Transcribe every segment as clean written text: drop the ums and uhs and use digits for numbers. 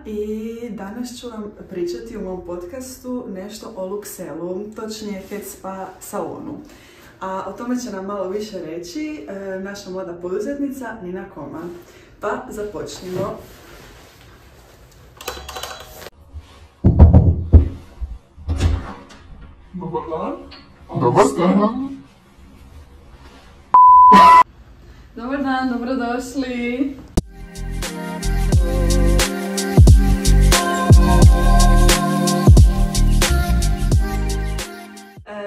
i danas ću vam pričati u mom podcastu nešto o Luxelu, točnije Head Spa salonu. A o tome će nam malo više reći naša mlada poduzetnica Nina Koman. Pa započnimo. Dobar dan. Dobar dan. Dobar dan, dobrodošli.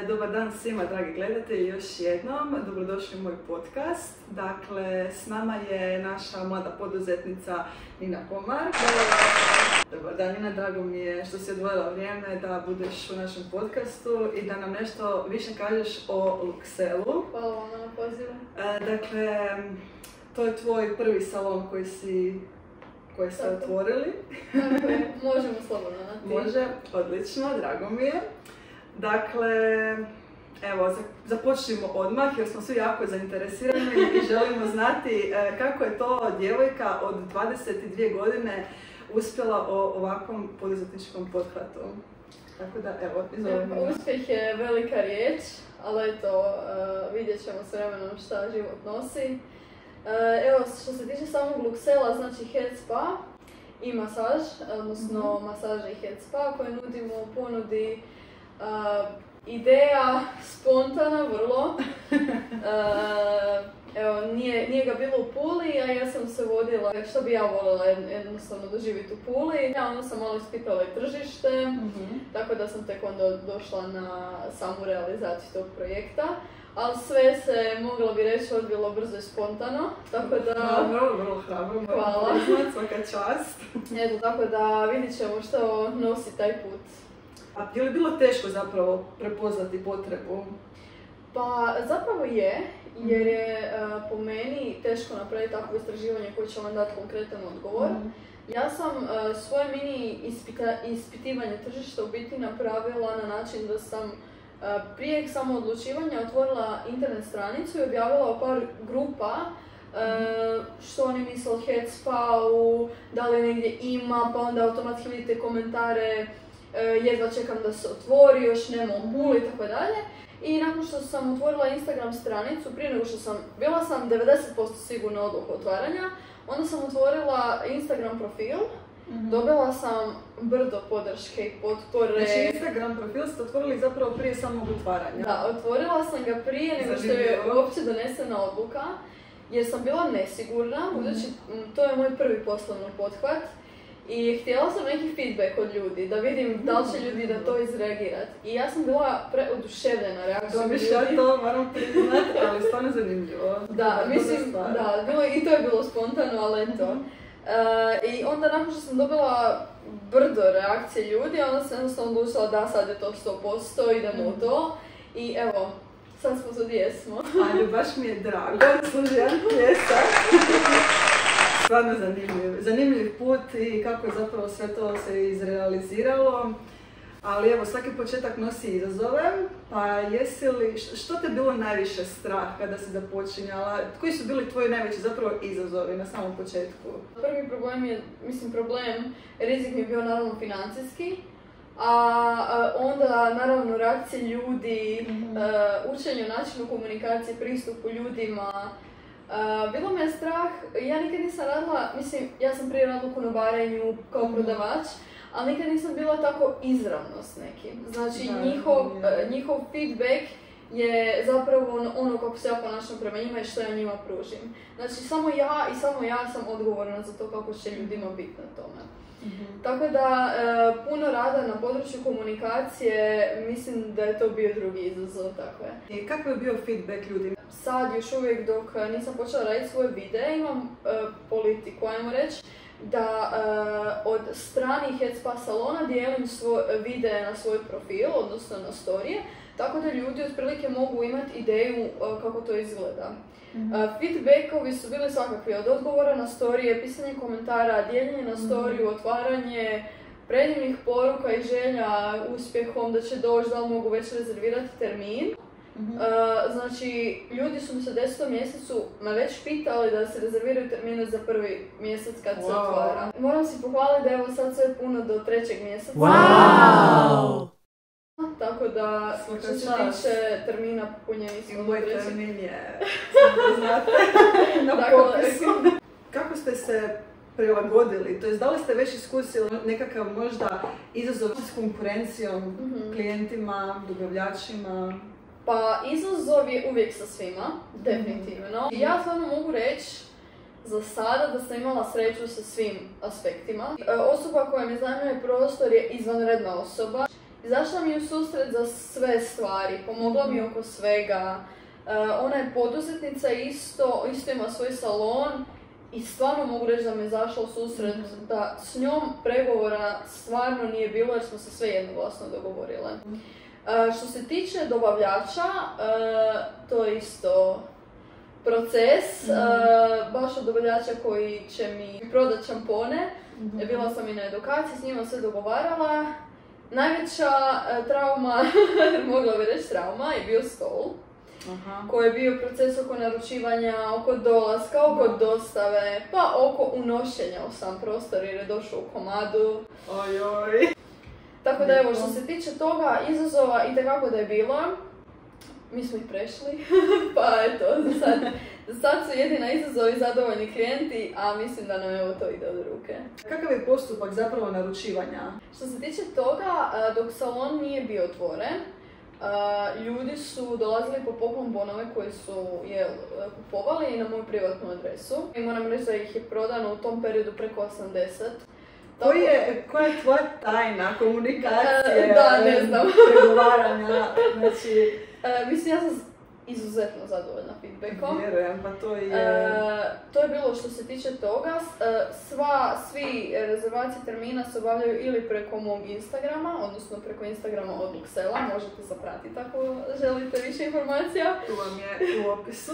Dobar dan svima, dragi gledatelji, još jednom. Dobrodošli u moj podcast. Dakle, s nama je naša mlada poduzetnica Nina Komar. Dobar dan, Nina, drago mi je što si odvojila vrijeme da budeš u našem podcastu i da nam nešto više kažeš o Luxelu. Hvala vam na pozivu. Dakle, to je tvoj prvi salon koji ste otvorili. Dakle, možemo slobodno na ti. Može, odlično, drago mi je. Dakle, evo, započnimo odmah jer smo svi jako zainteresirani i želimo znati kako je to djevojka od 22 godine uspjela o ovakvom poduzetničkom pothvatu. Tako da, evo, izvolimo. Uspjeh je velika riječ, ali eto, vidjet ćemo s vremenom šta život nosi. Evo, što se tiče samog Luxela, znači Head Spa i masaž, odnosno masaža i Head Spa koje nudimo u ponudi. Ideja spontana vrlo, evo nije ga bilo u Puli, a ja sam se vodila što bi ja voljela jednostavno doživjeti u Puli. Ja onda sam malo ispitala i tržište, tako da sam tek onda došla na samu realizaciju tog projekta. Ali sve se, mogla bi reći, odvilo brzo i spontano, tako da... Vrlo hrabro, hvala. Svaka čast. Eto, tako da vidit ćemo što nosi taj put. A je li bilo teško zapravo prepoznati potrebu? Pa zapravo je, jer je po meni teško napraviti takvo istraživanje koje će vam dati konkretan odgovor. Ja sam svoje mini ispitivanje tržišta u biti napravila na način da sam prije samo odlučivanja otvorila internet stranicu i objavila o par grupa što oni misle o Head Spa-u, da li negdje ima, pa onda automatski vidite komentare jedva čekam da se otvori, još nema u Puli i tako dalje. I nakon što sam otvorila Instagram stranicu, prije nego što bila sam 90% sigurna odluka otvaranja, onda sam otvorila Instagram profil, dobila sam brdo podrške i potpore. Znači Instagram profil ste otvorili zapravo prije samog otvaranja? Da, otvorila sam ga prije nego što je uopće donesena odluka, jer sam bila nesigurna, budući to je moj prvi poslovni pothvat. I htjela sam neki feedback od ljudi, da vidim da li će ljudi na to izreagirati. I ja sam bila preoduševljena reakcijom ljudi. Dobiš ja to, moram priznati, ali stvarno zanimljivo. Da, mislim, da, i to je bilo spontano, ali eto. I onda nakon što sam dobila brdo reakcije ljudi, onda sam jednostavno odlučila da sad je to 100%, idemo u to. I evo, sad smo tu gdje smo. Ali baš mi je drago, služi jedan pljesak. Stvarno zanimljiv put i kako je zapravo sve to se izrealiziralo. Ali evo, svaki početak nosi izazove, pa jesi li, što te bilo najviše strah kada si započinjala? Koji su bili tvoji najveći zapravo izazovi na samom početku? Prvi problem je, rizik mi je bio naravno financijski, a onda naravno reakcije ljudi, učenje o načinu komunikacije, pristupu ljudima. Bilo me je strah, ja nikad nisam radila, ja sam prije radila u konobarenju kao prodavač, ali nikad nisam bila tako izravno s nekim. Znači njihov feedback je zapravo ono kako se ja ponašam prema njima i što ja njima pružim. Znači samo ja sam odgovorna za to kako će ljudima biti na tome. Tako da puno rada na području komunikacije, mislim da je to bio drugi izazov, tako je. I kakav je bio feedback ljudi? Sad još uvijek dok nisam počela raditi svoje videe imam politiku, ajmo reći, da od stranih Head Spa salona dijelim videe na svoj profil, odnosno na storije, tako da ljudi otprilike mogu imati ideju kako to izgleda. Feedbackovi su bili svakakvi, od odgovora na storije, pisanje komentara, dijeljenje na storiju, otvaranje predivnih poruka i želja uspjehom da će doći, da li mogu već rezervirati termin. Znači, ljudi su mi se u 10. mjesecu već pitali da se rezerviraju termine za prvi mjesec kad se otvara. Moram si pohvaliti da je evo sad sve puno do 3. mjeseca. Wow! Tako da, što se tiče termina popunjeni smo do 3. Moj termin je, znate, na popisu. Kako ste se prilagodili? To jest, da li ste već iskusili nekakav možda izazov s konkurencijom, klijentima, dobavljačima? Pa izazov je uvijek sa svima, definitivno. Ja stvarno mogu reći za sada da sam imala sreću sa svim aspektima. Osoba koja mi iznajmljuje prostor je izvanredna osoba. Izašla mi je u susret za sve stvari, pomogla mi oko svega. Ona je poduzetnica isto ima svoj salon i stvarno mogu reći da mi je izašla u susret da s njom pregovora stvarno nije bilo jer smo se sve jednoglasno dogovorile. Što se tiče dobavljača, to je isto proces. Baš od dobavljača koji će mi prodat šampone. Bila sam i na edukaciji, s njima sve dogovarala. Najveća trauma, mogla bi reći trauma, je bio stol. Koji je bio proces oko naručivanja, oko dolaska, oko dostave, pa oko unošenja u sam prostor jer je došao u komadu. Ojoj. Tako da evo, što se tiče toga izazova itekako da je bilo, mi smo ih prešli, pa eto, za sad su jedina izazovi zadovoljni klijenti, a mislim da nam evo to ide od ruke. Kakav je postupak zapravo naručivanja? Što se tiče toga, dok salon nije bio otvoren, ljudi su dolazili po poklon bonove koje su kupovali na moju privatnu adresu. I moram reći da ih je prodano u tom periodu preko 80. Koja je tvoja tajna komunikacije, da, ne znam. pregovaranja, znači... Mislim, ja sam izuzetno zadovoljna feedbackom. Vjerujem, pa to je... To je bilo što se tiče toga. Svi rezervacije termina se obavljaju ili preko mog Instagrama, odnosno preko Instagrama od Luxela. Možete zapratiti ako želite više informacija. Tu vam je u opisu.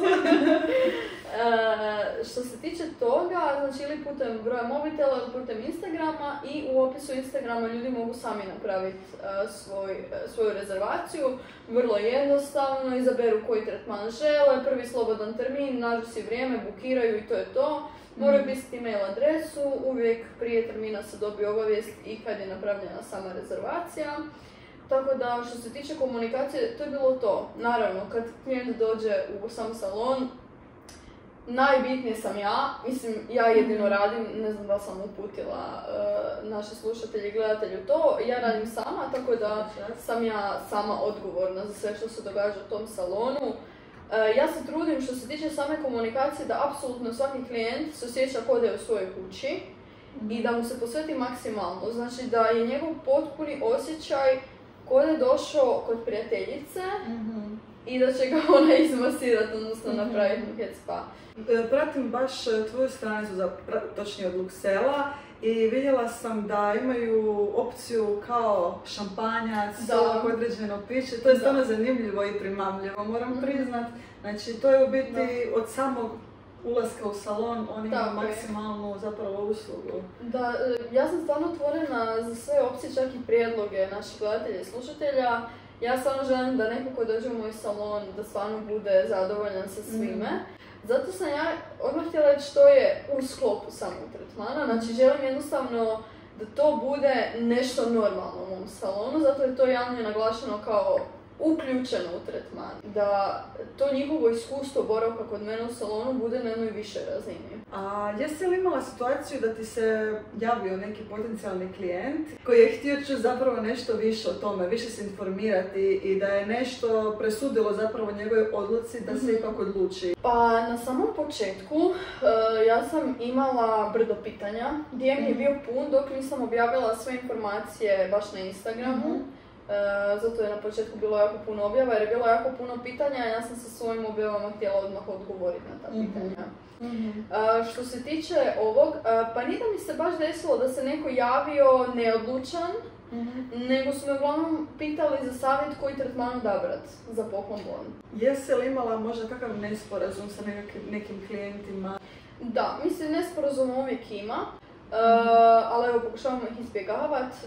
Što se tiče toga, znači ili putem broja mobitela ili putem Instagrama i u opisu Instagrama ljudi mogu sami napraviti svoju rezervaciju. Vrlo jednostavno, izaberu koji tretman žele, prvi slobodan termin, nađu si vrijeme, bukiraju i to je to. Moraju pisati email adresu, uvijek prije termina se dobije obavijest i kad je napravljena sama rezervacija. Tako da, što se tiče komunikacije, to je bilo to. Naravno, kad klijent dođe u sam salon, najbitnije sam ja, mislim, ja jedino radim, ne znam da sam uputila naše slušatelje i gledatelju to, ja radim sama, tako da sam ja sama odgovorna za sve što se događa u tom salonu. Ja se trudim što se tiče same komunikacije da apsolutno svaki klijent se osjeća kao da je u svojoj kući i da mu se posveti maksimalno, znači da je njegov potpuni osjećaj kao da je došao kod prijateljice i da će ga ona izmasirati, odnosno napraviti mu head spa. Pratim baš tvoju stranicu, točnije od Luxela, i vidjela sam da imaju opciju kao šampanjac, određeno piće. To je stvarno zanimljivo i primamljivo, moram priznat. Znači, to je u biti od samog ulaska u salon, oni imaju maksimalnu zapravo uslugu. Da, ja sam stvarno otvorena za sve opcije, čak i prijedloge naših gledatelja i slušatelja. Ja stvarno želim da neko ko dođe u moj salon da stvarno bude zadovoljan sa svime. Zato sam ja odmah htjela reći što je u sklopu samog tretmana. Znači, želim jednostavno da to bude nešto normalno u mom salonu, zato je to javno naglašeno kao uključeno u tretman. Da to njihovo iskustvo boravka kod mene u salonu bude na jednoj višoj razini. A jesi li imala situaciju da ti se javio neki potencijalni klijent koji je htio čuti zapravo nešto više o tome, više se informirati i da je nešto presudilo zapravo njegove odluci da se ipak odluči? Pa na samom početku ja sam imala brdo pitanja. DM je bio pun dok nisam objavila sve informacije baš na Instagramu. Zato je na početku bilo jako puno objava jer je bilo jako puno pitanja, ja sam sa svojim objavama htjela odmah odgovoriti na ta pitanja. Što se tiče ovog, pa nije da mi se baš desilo da se neko javio neodlučan, nego su me uglavnom pitali za savjet koji tretman odabrat za poklon bon. Jesi li imala možda kakav nesporazum sa nekim klijentima? Da, mislim nesporazum uvijek ima, ali evo pokušavamo ih izbjegavati.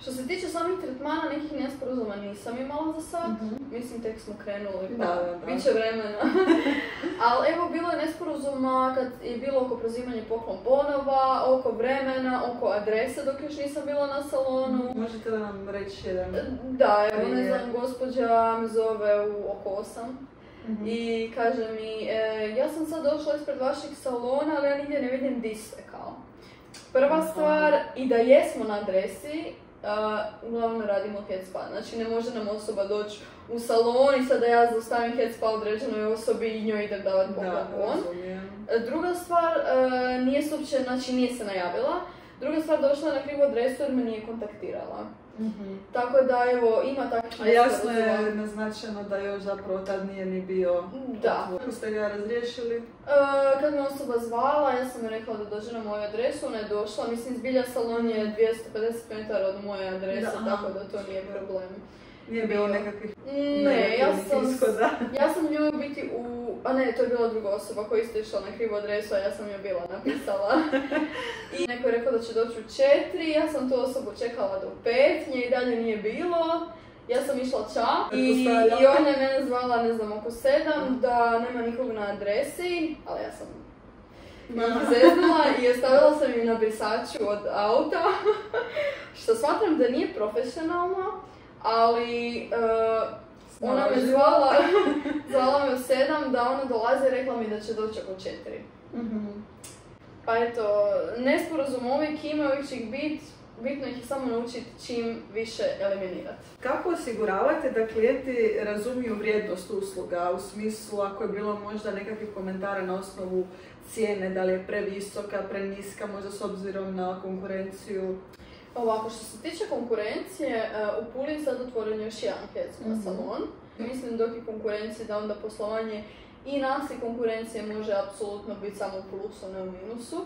Što se tiče samih tretmana, nekih nesporazuma nisam imala za sad. Mislim, tek smo krenuli, pa bit će vremena. Ali evo, bilo je nesporazuma kad je bilo oko preuzimanja poklon bonova, oko vremena, oko adrese dok još nisam bila na salonu. Možete li nam reći jedan? Da, evo, ne znam, gospođa me zove u oko 8. I kaže mi, ja sam sad došla ispred vašeg salona, ali ja nigdje ne vidim di ste, kao. Prva stvar, i da jesmo na adresi, uglavnom radimo head spa. Znači, ne može nam osoba doći u salon i sad da ja zaustavim head spa određenoj osobi i njoj idem davati poklon. Druga stvar, nije se najavila. Druga stvar, došla je na krivu adresu jer me nije kontaktirala. Tako da, evo, ima takvih nesporazuma. A jasno je naznačeno da još zapravo tad nije ni bio otvor. Kako ste ga razriješili? Kad me osoba zvala, ja sam joj rekla da dođe na moju adresu, ona je došla. Mislim, zbilja salon je 250 metara od moje adrese, tako da to nije problem. Nije bilo nekakvih ishoda? Ja sam njoj biti to je bila druga osoba koja isto išla na krivu adresu, a ja sam joj bila napisala. I neko je rekao da će doći u 4, ja sam tu osobu čekala do 5, nje i dalje nije bilo. Ja sam išla čak i ona je mene zvala, ne znam, oko 7, da nema nikog na adresi, ali ja sam zeznula i ostavila sam im na brisaču od auta, što smatram da nije profesionalno, ali ona me zvala me u 7 da ona dolazi i rekla mi da će doći oko 4. Pa eto, nesporazum uvijek ima, uvijek će ih biti, bitno ih je samo naučiti čim više eliminirati. Kako osiguravate da klijenti razumiju vrijednost usluga, u smislu ako je bilo možda nekakvih komentara na osnovu cijene, da li je previsoka, preniska, možda s obzirom na konkurenciju? Ovako, što se tiče konkurencije, u Puli je sad otvoren još jedan head spa salon. Mislim dok je konkurencija da onda poslovanje i nas i konkurencije može apsolutno biti samo u plusu, ne u minusu.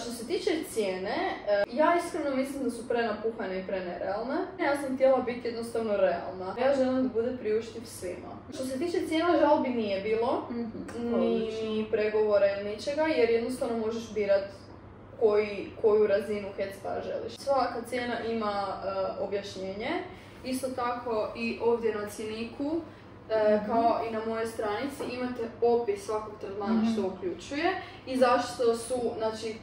Što se tiče cijene, ja iskreno mislim da su prenapuhane i prenerealne. Ja sam htjela biti jednostavno realna. Ja želim da bude priuštiv svima. Što se tiče cijena, žalbi nije bilo, ni pregovora ili ničega, jer jednostavno možeš birati koju razinu head spa želiš. Svaka cijena ima objašnjenje. Isto tako i ovdje na cjeniku, kao i na mojoj stranici, imate opis svakog tretmana što uključuje i zašto su, znači,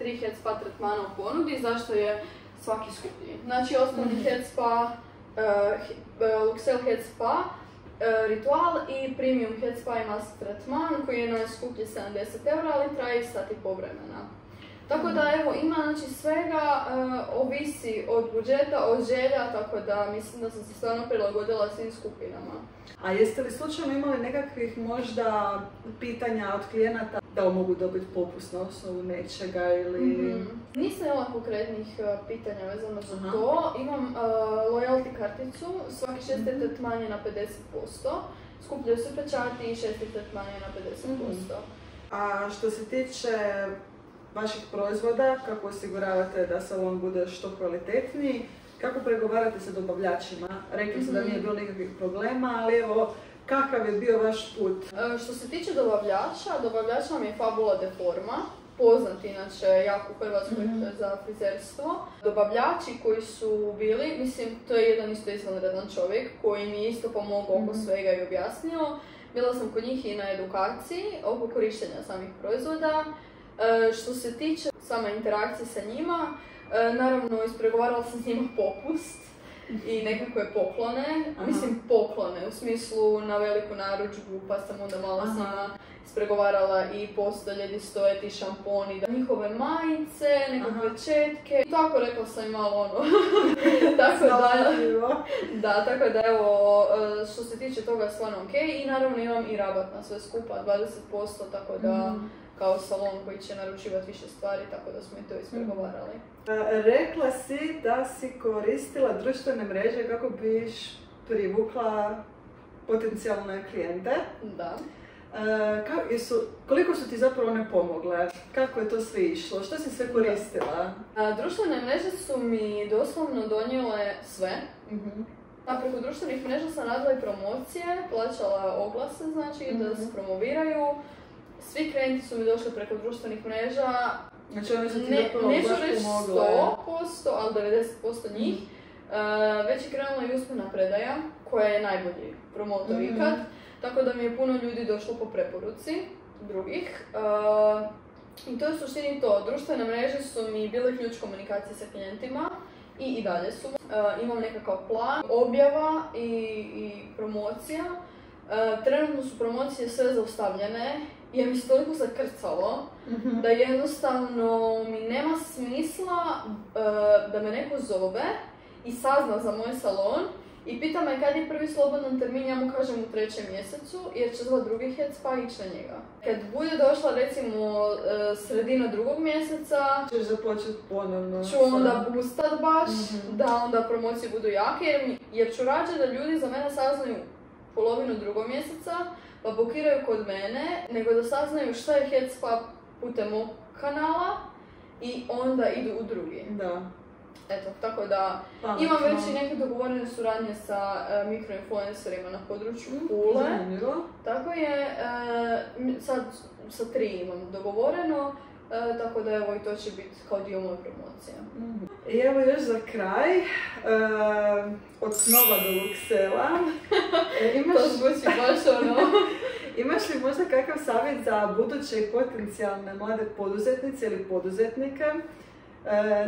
3 head spa tretmana u ponudi i zašto je svaki skuplji. Znači, osnovni head spa, Luxel head spa, Ritual i Premium head spa i mask tretman koji je najskuplji 70 €, ali traje sat i pol vremena. Tako da, evo, ima, znači, svega, ovisi od budžeta, od želja, tako da mislim da sam se stvarno prilagodila svim skupinama. A jeste li slučajno imali nekakvih možda pitanja od klijenata da mogu dobiti popust na osnovu nečega ili... Nisam imala konkretnih pitanja vezano za to. Imam loyalty karticu, svaki 6. tretman je na 50%, skupljaju se pečati i 6. tretman je na 50%. A što se tiče vaših proizvoda, kako osiguravate da salon bude što kvalitetniji, kako pregovarate sa dobavljačima? Rekli ste da nije bilo nikakvih problema, ali evo, kakav je bio vaš put? Što se tiče dobavljač nam je Fabula de Forma, poznat inače jako u Hrvatskoj za frizerstvo. Dobavljači koji su bili, mislim, to je jedan isto izvanredan čovjek koji mi je isto pomogao oko svega i objasnio. Bila sam kod njih i na edukaciji oko korištenja samih proizvoda. Što se tiče same interakcije sa njima, naravno ispregovarala sam s njima popust i nekakve poklone. Mislim poklone, u smislu na veliku narudžbu, pa sam onda malo s njima ispregovarala i postolje gdje stoje ti šamponi, njihove majice, nekakve četke. Tako rekla sam im malo ono. Tako da evo, što se tiče toga stvarno ok. I naravno imam i rabat na sve skupa, 20%, tako da kao salon koji će naručivati više stvari, tako da smo i to ispregovarali. Rekla si da si koristila društvene mreže kako biš privukla potencijalne klijente. Da. Koliko su ti zapravo one pomogle? Kako je to sve išlo? Što si sve koristila? Društvene mreže su mi doslovno donijele sve. Preko društvenih mreža sam radila i promocije, plaćala oglase, znači, da se promoviraju. Svi klijenti su mi došli preko društvenih mreža, Znači oni su ti zapravo Neću baš reći pomogle. 100%, ali 90% njih. Već je krenula i usmena predaja, koja je najbolji promotor ikad. Tako da mi je puno ljudi došlo po preporuci drugih. I to je u suštini to. Društvene mreže su mi bile ključ komunikacije sa klijentima i dalje su. Imam nekakav plan, objava i promocija. Trenutno su promocije sve zaustavljene jer mi se toliko zakrcalo da jednostavno mi nema smisla da me neko zove i sazna za moj salon i pita me kad je prvi slobodan termin, ja mu kažem u 3. mjesecu jer će zvat drugi head spa i ići na njega. Kad bude došla recimo sredina 2. mjeseca, Češ započeti ponovno. ću onda boostat baš, da onda promocije budu jake jer ću rađe da ljudi za mene saznaju polovinu 2. mjeseca pa blokiraju kod mene, nego da saznaju šta je head spa putem mog kanala i onda idu u drugi. Da. Eto, tako da imam već i neke dogovorene suradnje sa mikroinfluencerima na području Pule. Zanimljivo. Tako je, sad sa 3 imam dogovoreno, tako da evo i to će biti kao dio moje promocije. I evo još za kraj, od snova do Luxela. To zvuči baš ono. Imaš li možda kakav savjet za buduće i potencijalne mlade poduzetnice ili poduzetnike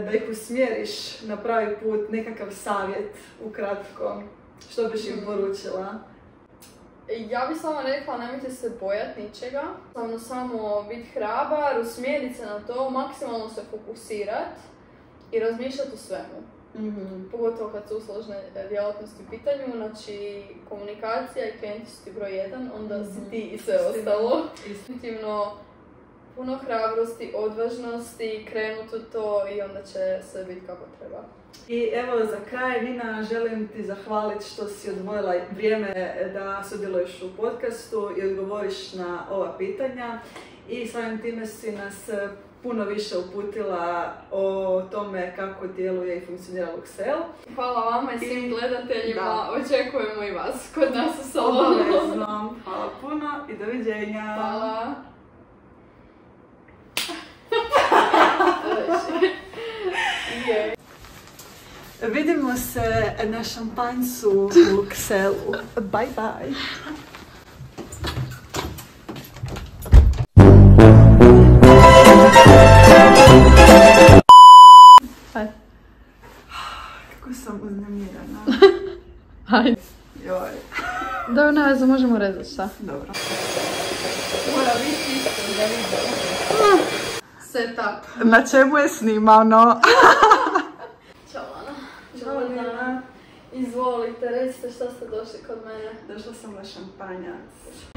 da ih usmjeriš na pravi put, nekakav savjet ukratko, što biš im poručila? Ja bih samo rekla, nemojte se bojati ničega, samo biti hrabar, usmjeriti se na to, maksimalno se fokusirati i razmišljati o svemu. Pogotovo kad su uslužne djelatnosti u pitanju, znači komunikacija i klijenti su ti broj 1, onda si ti i sve ostalo. Definitivno puno hrabrosti, odvažnosti, krenuti u to i onda će sve biti kako treba. I evo za kraj, Nina, želim ti zahvaliti što si odvojila vrijeme da sudjeluješ u podcastu i odgovoriš na ova pitanja i samim time si nas puno više uputila o tome kako djeluje i funkcionira Luxel. Hvala vama i svim gledateljima, očekujemo i vas kod nas u salonu. Obavezno. Hvala puno i doviđenja. Hvala. Vidimo se na šampanjcu u Luxelu. Bye bye. Kako sam uznemirana. Hajde. Joj. Dobro, ne veze, možemo rezati, šta? Dobro. Mora biti isto, da vidimo. Setup. Na čemu je snimano? Ćao, Ana. Ćao, Nina. Izvolite, recite šta ste došli kod mene. Došla sam na šampanjac.